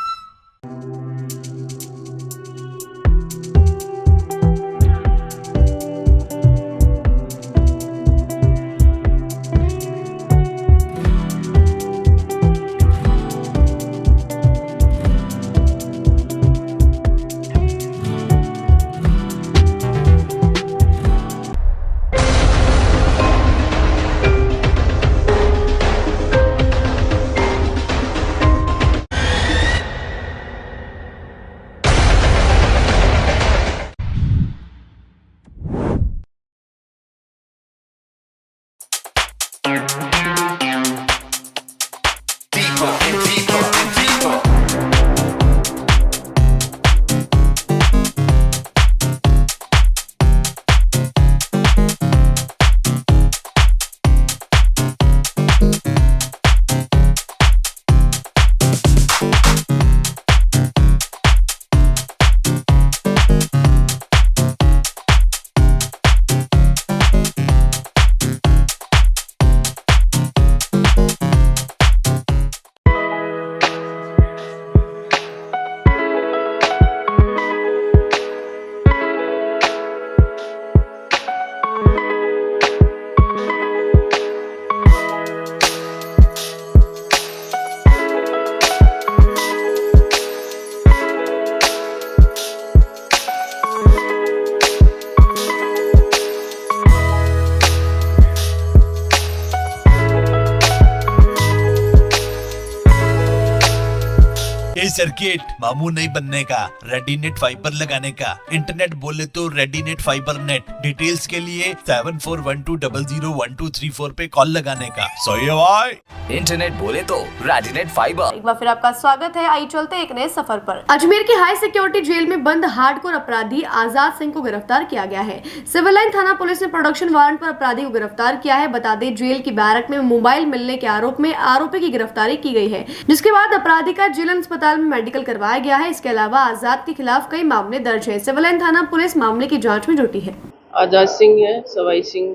G: सर्किट मामू नहीं बनने का, रेडीनेट फाइबर लगाने का, इंटरनेट बोले तो रेडीनेट फाइबर नेट। डिटेल्स के लिए 7412001234 पे कॉल लगाने का। सो ये भाई
H: इंटरनेट बोले तो रेडीनेट फाइबर।
A: एक बार फिर आपका स्वागत है। आइए चलते एक नए सफर पर। अजमेर की हाई सिक्योरिटी जेल में बंद हार्डकोर अपराधी आजाद सिंह को गिरफ्तार किया गया है। सिविल लाइन थाना पुलिस ने प्रोडक्शन वारंट पर अपराधी को गिरफ्तार किया है। बता दें, जेल की बैरक में मोबाइल मिलने के आरोप में आरोपी की गिरफ्तारी की गई है, जिसके बाद अपराधी का जिला अस्पताल में मेडिकल करवाया गया है। इसके अलावा आजाद के खिलाफ कई मामले दर्ज है। सिविल लाइन थाना पुलिस मामले की जाँच में जुटी है।
T: आजाद सिंह है, सवाई सिंह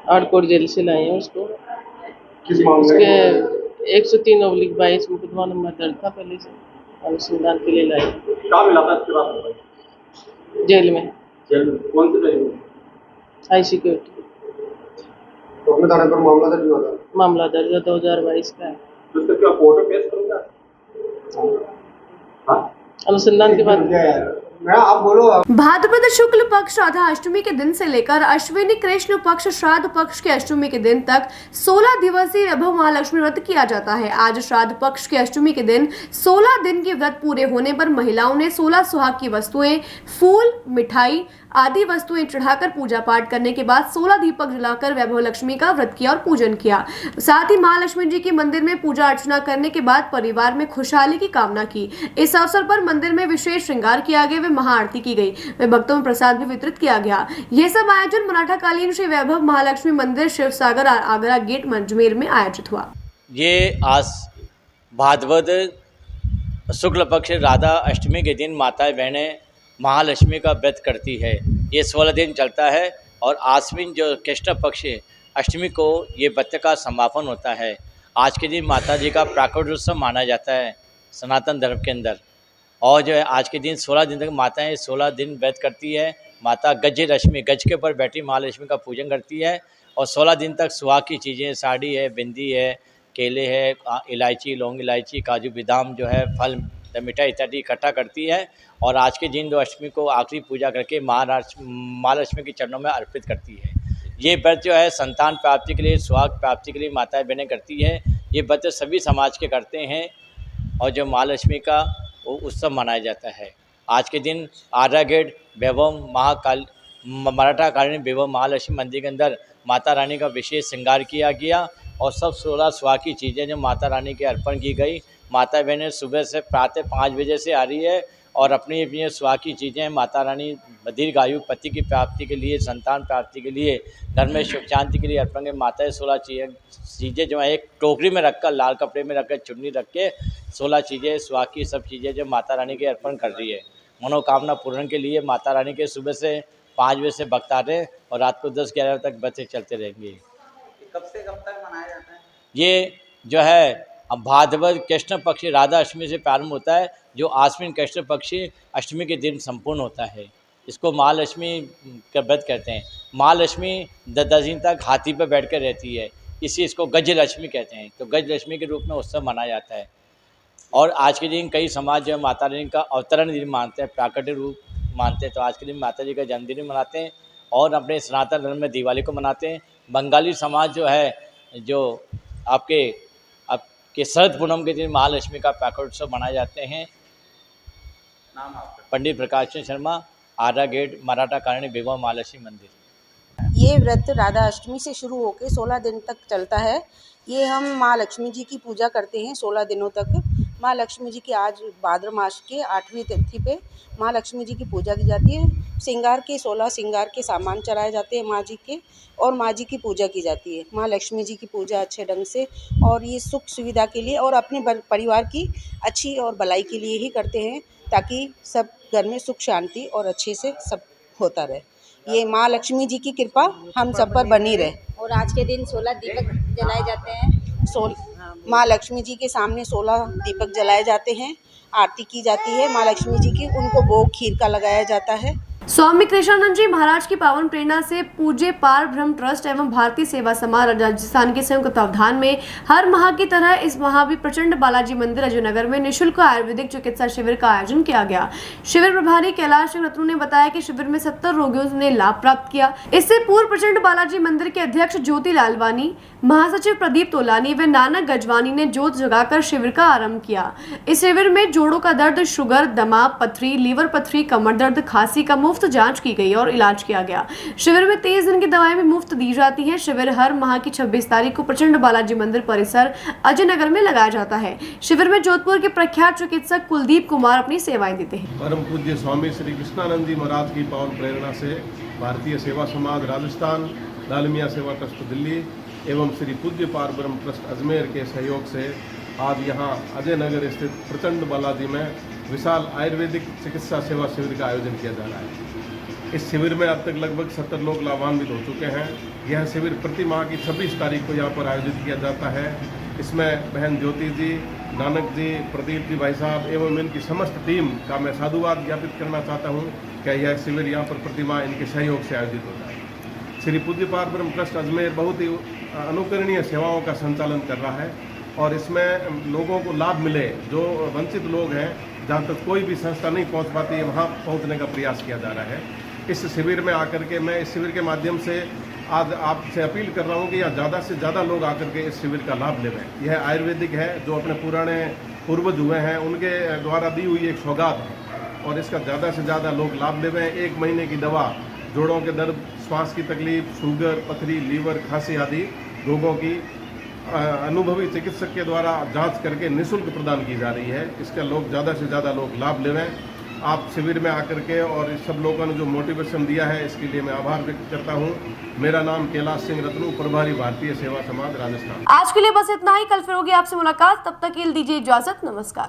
T: हार्डकोर जेल से लाए हैं उसको। किस मामले में? 103/22 मुकदमा नंबर दर्ज था पहले से, अनुसंधान के लिए लाए। कहाँ मिला था इसके बाद? जेल में। जेल में कौन से जेल में? High security. तो अपने थाने पर मामला दर्ज हुआ था? मामला दर्ज 2022 का है। तो इसका क्या कोर्ट में पेश करूंगा? हाँ, अनुसंधान के बाद आप बोलो।
A: भाद्रपद शुक्ल पक्ष राधा अष्टमी के दिन से लेकर अश्विनी कृष्ण पक्ष श्राद्ध पक्ष के अष्टमी के दिन तक 16 दिवसीय वैभव महालक्ष्मी व्रत किया जाता है। आज श्राद्ध पक्ष के अष्टमी के दिन 16 दिन के व्रत पूरे होने पर महिलाओं ने 16 सुहाग की वस्तुएं, फूल, मिठाई आदि वस्तुएं चढ़ाकर पूजा पाठ करने के बाद 16 दीपक जलाकर वैभव लक्ष्मी का व्रत किया और पूजन किया। साथ ही महालक्ष्मी जी के मंदिर में पूजा अर्चना करने के बाद परिवार में खुशहाली की कामना की। इस अवसर पर मंदिर में विशेष श्रृंगार किया गया, वे महाआरती की गई, वे भक्तों में प्रसाद भी वितरित किया गया। ये सब आयोजन मराठा कालीन श्री वैभव महालक्ष्मी मंदिर शिवसागर आगरा गेट अजमेर में आयोजित हुआ।
U: ये आज भाद्रपद शुक्ल पक्ष राधा अष्टमी के दिन माताएं बहनें महालक्ष्मी का व्रत करती है। ये 16 दिन चलता है और आश्विन जो कृष्ण पक्ष अष्टमी को ये व्रत का समापन होता है। आज के दिन माता जी का प्राकट उत्सव माना जाता है सनातन धर्म के अंदर। और जो है आज के दिन 16 दिन तक माताएं 16 दिन व्रत करती है। माता गज रश्मि गज के ऊपर बैठी महालक्ष्मी का पूजन करती है और 16 दिन तक सुहाग की चीज़ें, साड़ी है, बिंदी है, केले है, इलायची, लौंग इलायची, काजू बादाम जो है, फल, मिठाई इत्यादि इकट्ठा करती है। और आज के दिन जो अष्टमी को आखिरी पूजा करके महालक्ष्मी के चरणों में अर्पित करती है। ये व्रत जो है संतान प्राप्ति के लिए, सुहाग प्राप्ति के लिए माताएं बहनें करती है। ये व्रत सभी समाज के करते हैं और जो महालक्ष्मी का वो उत्सव मनाया जाता है। आज के दिन आगरा गेट वैभव मराठा कालीन वैभव महालक्ष्मी मंदिर के अंदर माता रानी का विशेष श्रृंगार किया गया और सब 16 सुहाग की चीज़ें जो माता रानी के अर्पण की गई। माता बहनें सुबह से प्रातः 5 बजे से आ रही है और अपनी अपनी सुहाग की चीज़ें माता रानी दीर्घायु, पति की प्राप्ति के लिए, संतान प्राप्ति के लिए, घर में सुख शांति के लिए अर्पण के माताएं 16 चीज़ें जो है एक टोकरी में रखकर, लाल कपड़े में रखकर, चुन्नी रख के 16 चीज़ें सुहाग की सब चीज़ें जो माता रानी के अर्पण कर रही है। मनोकामना पूर्ण के लिए माता रानी के सुबह से 5 बजे से भक्त आ रहे हैं और रात को 10-11 बजे तक बच्चे चलते रहेंगे।
V: कब से कब तक मनाया जाता है?
U: ये जो है भाद्रपद कृष्ण पक्ष राधा अष्टमी से प्रारंभ होता है, जो आश्विन कृष्ण पक्ष अष्टमी के दिन संपूर्ण होता है। इसको महालक्ष्मी का व्रत कहते हैं। महालक्ष्मी 10 दिन तक हाथी पर बैठ कर रहती है, इसी इसको गजलक्ष्मी कहते हैं। तो गजलक्ष्मी के रूप में उत्सव मनाया जाता है। और आज के दिन कई समाज जो है माता रानी का अवतरण दिन मानते हैं, प्राकट्य रूप मानते हैं। तो आज के दिन माता जी का जन्मदिन मनाते हैं और अपने सनातन धर्म में दिवाली को मनाते हैं। बंगाली समाज जो है, जो आपके शरद पूनम के दिन महालक्ष्मी का प्राकट उत्सव मनाए जाते हैं।
V: नाम आपका?
U: पंडित प्रकाश चंद्र शर्मा, आगरा गेट मराठा कालीन वैभव महालक्ष्मी मंदिर।
W: ये व्रत राधा अष्टमी से शुरू होकर 16 दिन तक चलता है। ये हम माँ लक्ष्मी जी की पूजा करते हैं 16 दिनों तक। माँ लक्ष्मी जी की आज भाद्र मास के 8वीं तिथि पे माँ लक्ष्मी जी की पूजा की जाती है। श्रृंगार के 16 श्रृंगार के सामान चढ़ाए जाते हैं माँ जी के और माँ जी की पूजा की जाती है। माँ लक्ष्मी जी की पूजा अच्छे ढंग से और ये सुख सुविधा के लिए और अपने परिवार की अच्छी और भलाई के लिए ही करते हैं, ताकि सब घर में सुख शांति और अच्छे से सब होता रहे। ये माँ लक्ष्मी जी की कृपा हम सब पर बनी रहे।
X: और आज के दिन 16 दीपक जलाए जाते हैं।
W: माँ लक्ष्मी जी के सामने 16 दीपक जलाए जाते हैं, आरती की जाती है माँ लक्ष्मी जी की, उनको भोग खीर का लगाया जाता है।
A: स्वामी कृष्णानंद जी महाराज की पावन प्रेरणा से पूज्य पार ब्रह्म ट्रस्ट एवं भारतीय सेवा समाज राजस्थान के संयुक्त तत्वावधान में हर माह की तरह इस माह भी प्रचंड बालाजी मंदिर अजयनगर में निःशुल्क आयुर्वेदिक चिकित्सा शिविर का आयोजन किया गया। शिविर प्रभारी कैलाश सिंह रत्नू ने बताया कि शिविर में 70 रोगियों ने लाभ प्राप्त किया। इससे पूर्व प्रचंड बालाजी मंदिर के अध्यक्ष ज्योति लालवानी, महासचिव प्रदीप तोलानी व नानक गजवानी ने जोत जगाकर शिविर का आरंभ किया। इस शिविर में जोड़ों का दर्द, शुगर, दमा, पथरी, लीवर पथरी, कमर दर्द, खांसी का मुफ्त जांच की गई और इलाज किया गया। शिविर में 23 दिन की दवाएं भी मुफ्त दी जाती हैं। शिविर हर माह की 26 तारीख को प्रचंड बालाजी मंदिर परिसर अजयनगर में लगाया जाता है। शिविर में जोधपुर के प्रख्यात चिकित्सक कुलदीप कुमार अपनी सेवाएं देते हैं।
I: परम पूज्य स्वामी श्री कृष्णानंद जी महाराज की पावन प्रेरणा से भारतीय सेवा समाज राजस्थान, लाल मियां सेवा ट्रस्ट दिल्ली एवं श्री पूज्य पार ब्रह्म ट्रस्ट अजमेर के सहयोग से आज यहाँ अजयनगर स्थित प्रचंड बालाजी में विशाल आयुर्वेदिक चिकित्सा सेवा शिविर का आयोजन किया जा रहा है। इस शिविर में अब तक लगभग 70 लोग लाभान्वित हो चुके हैं। यह शिविर प्रति माह की 26 तारीख को यहाँ पर आयोजित किया जाता है। इसमें बहन ज्योति जी, नानक जी, प्रदीप जी भाई साहब एवं इनकी समस्त टीम का मैं साधुवाद ज्ञापित करना चाहता हूँ कि यह शिविर यहाँ पर प्रति माह इनके सहयोग से आयोजित होता है। श्री पूज्य पार ब्रह्म ट्रस्ट अजमेर बहुत ही अनुकरणीय सेवाओं का संचालन कर रहा है और इसमें लोगों को लाभ मिले, जो वंचित लोग हैं, जहाँ तक कोई भी संस्था नहीं पहुँच पाती है, वहाँ पहुँचने का प्रयास किया जा रहा है। इस शिविर में आकर के मैं इस शिविर के माध्यम से आज आपसे अपील कर रहा हूँ कि यहाँ ज़्यादा से ज़्यादा लोग आकर के इस शिविर का लाभ लें। यह आयुर्वेदिक है, जो अपने पुराने पूर्वज हुए हैं उनके द्वारा दी हुई एक सौगात है और इसका ज़्यादा से ज़्यादा लोग लाभ लें। 1 महीने की दवा जोड़ों के दर्द, श्वास की तकलीफ, शुगर, पथरी, लीवर, खांसी आदि रोगों की अनुभवी चिकित्सक के द्वारा जांच करके निःशुल्क प्रदान की जा रही है। इसका लोग ज़्यादा से ज़्यादा लोग लाभ लें। आप शिविर में आकर के और इस सब लोगों ने जो मोटिवेशन दिया है इसके लिए मैं आभार व्यक्त करता हूँ। मेरा नाम कैलाश सिंह रत्नू, प्रभारी भारतीय सेवा समाज राजस्थान।
A: आज के लिए बस इतना ही। कल फिर होगी आपसे मुलाकात, तब तक के लिए दीजिए इजाजत। नमस्कार।